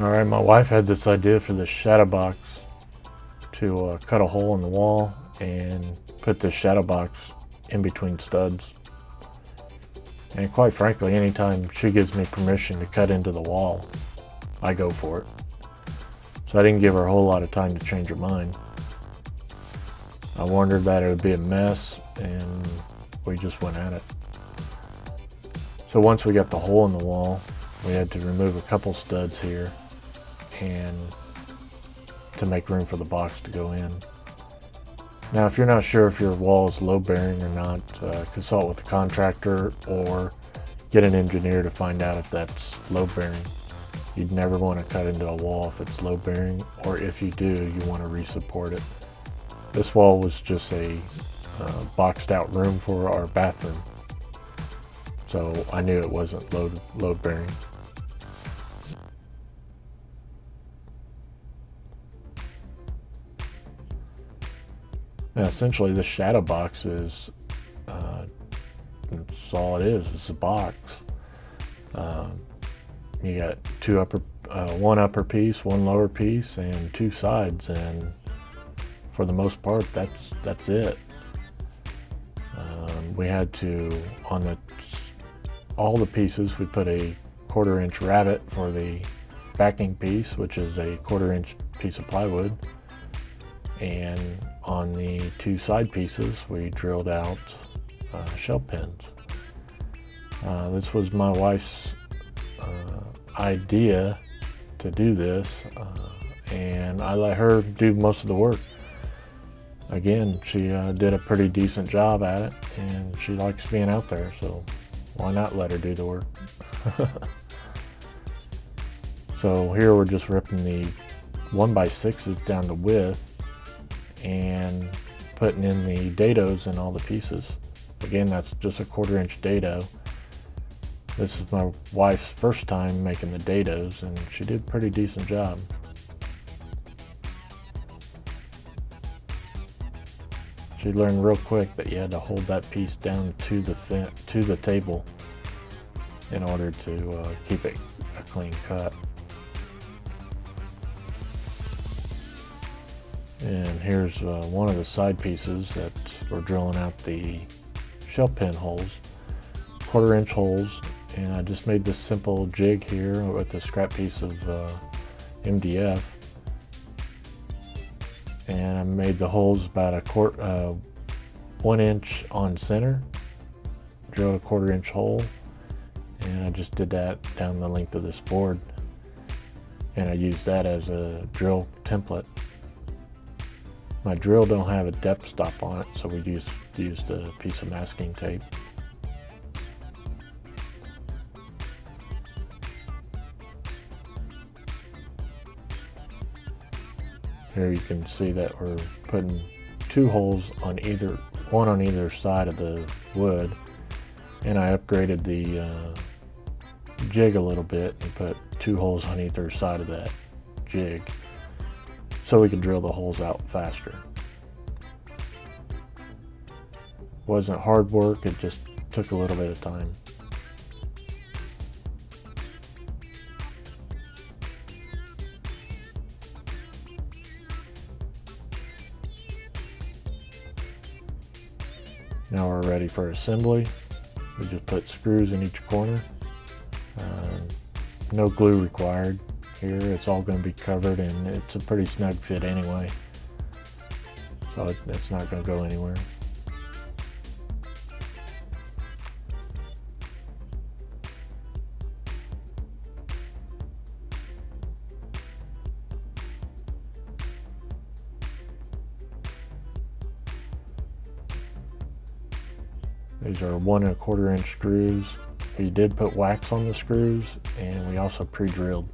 Alright, my wife had this idea for this shadow box to cut a hole in the wall and put this shadow box in between studs. And quite frankly, anytime she gives me permission to cut into the wall, I go for it. So I didn't give her a whole lot of time to change her mind. I warned her that it would be a mess, and we just went at it. So once we got the hole in the wall, we had to remove a couple studs here and to make room for the box to go in. Now, if you're not sure if your wall is load bearing or not, consult with the contractor or get an engineer to find out if that's load bearing. You'd never want to cut into a wall if it's load bearing, or if you do, you want to re-support it. This wall was just a boxed out room for our bathroom, so I knew it wasn't load bearing. Now, essentially, this shadow box is that's all it is. It's a box. You got one upper piece, one lower piece, and two sides, and for the most part, that's it. We had to, on all the pieces, we put a 1/4 inch rabbet for the backing piece, which is a 1/4 inch piece of plywood, and on the two side pieces we drilled out shell pins. This was my wife's idea to do this, and I let her do most of the work. Again, she did a pretty decent job at it, and she likes being out there, so why not let her do the work? So here we're just ripping the 1x6s down to width and putting in the dados in all the pieces. Again, that's just a 1/4 inch dado. This is my wife's first time making the dados, and she did a pretty decent job. She learned real quick that you had to hold that piece down to the table in order to keep it a clean cut. And here's one of the side pieces that we're drilling out the shell pin holes, 1/4 inch holes, and I just made this simple jig here with a scrap piece of MDF, and I made the holes about 1 inch on center, drilled a 1/4 inch hole, and I just did that down the length of this board, and I used that as a drill template. My drill don't have a depth stop on it, so we used a piece of masking tape. Here you can see that we're putting two holes on one on either side of the wood, and I upgraded the jig a little bit and put two holes on either side of that jig so we can drill the holes out faster. Wasn't hard work, it just took a little bit of time. Now we're ready for assembly. We just put screws in each corner. No glue required here. It's all going to be covered, and it's a pretty snug fit anyway, so it's not going to go anywhere. These are 1 1/4 inch screws. We did put wax on the screws, and we also pre-drilled.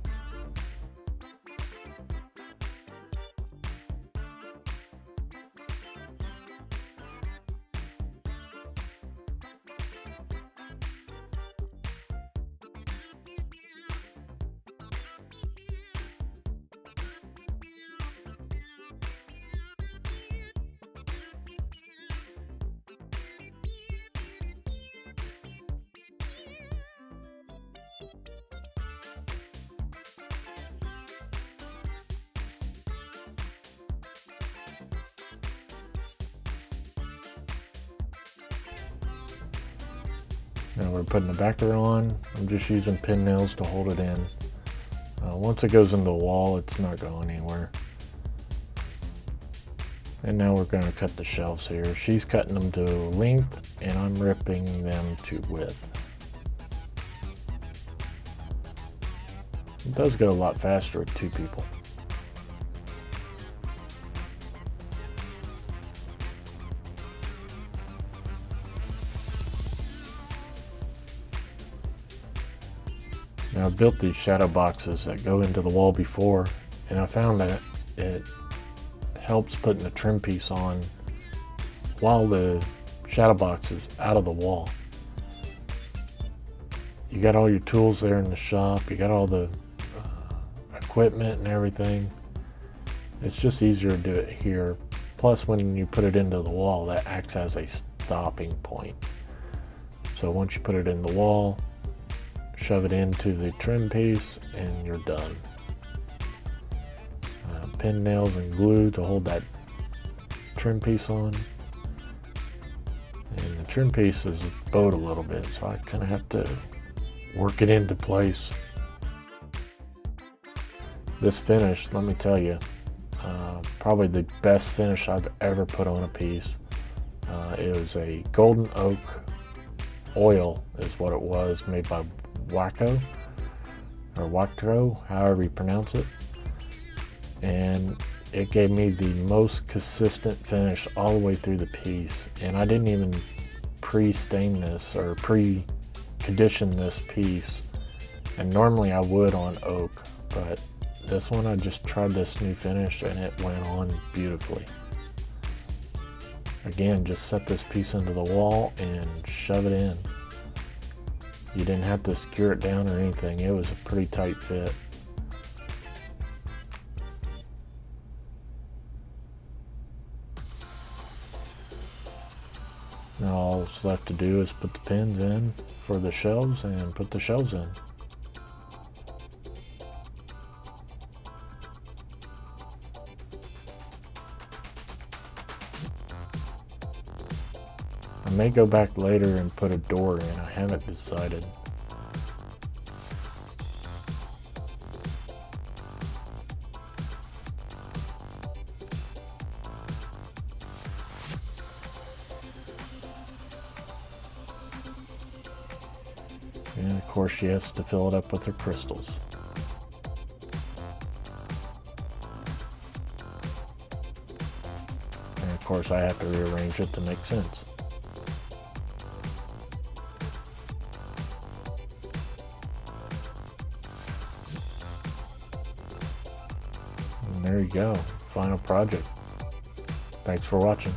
Now we're putting the backer on. I'm just using pin nails to hold it in. Once it goes into the wall, it's not going anywhere. And now we're going to cut the shelves here. She's cutting them to length and I'm ripping them to width. It does go a lot faster with 2 people. Now I've built these shadow boxes that go into the wall before, and I found that it helps putting the trim piece on while the shadow box is out of the wall. You got all your tools there in the shop, you got all the equipment and everything. It's just easier to do it here. Plus when you put it into the wall, that acts as a stopping point. So once you put it in the wall, shove it into the trim piece and you're done. Pin nails and glue to hold that trim piece on. And the trim piece is bowed a little bit, so I kind of have to work it into place. This finish, let me tell you, probably the best finish I've ever put on a piece. It was a golden oak oil is what it was, made by Waco, or Wactro, however you pronounce it. And it gave me the most consistent finish all the way through the piece. And I didn't even pre-stain this or pre-condition this piece. And normally I would on oak, but this one I just tried this new finish and it went on beautifully. Again, just set this piece into the wall and shove it in. You didn't have to secure it down or anything. It was a pretty tight fit. Now all that's left to do is put the pins in for the shelves and put the shelves in. I may go back later and put a door in. I haven't decided. And of course she has to fill it up with her crystals. And of course I have to rearrange it to make sense. And there you go, final project. Thanks for watching.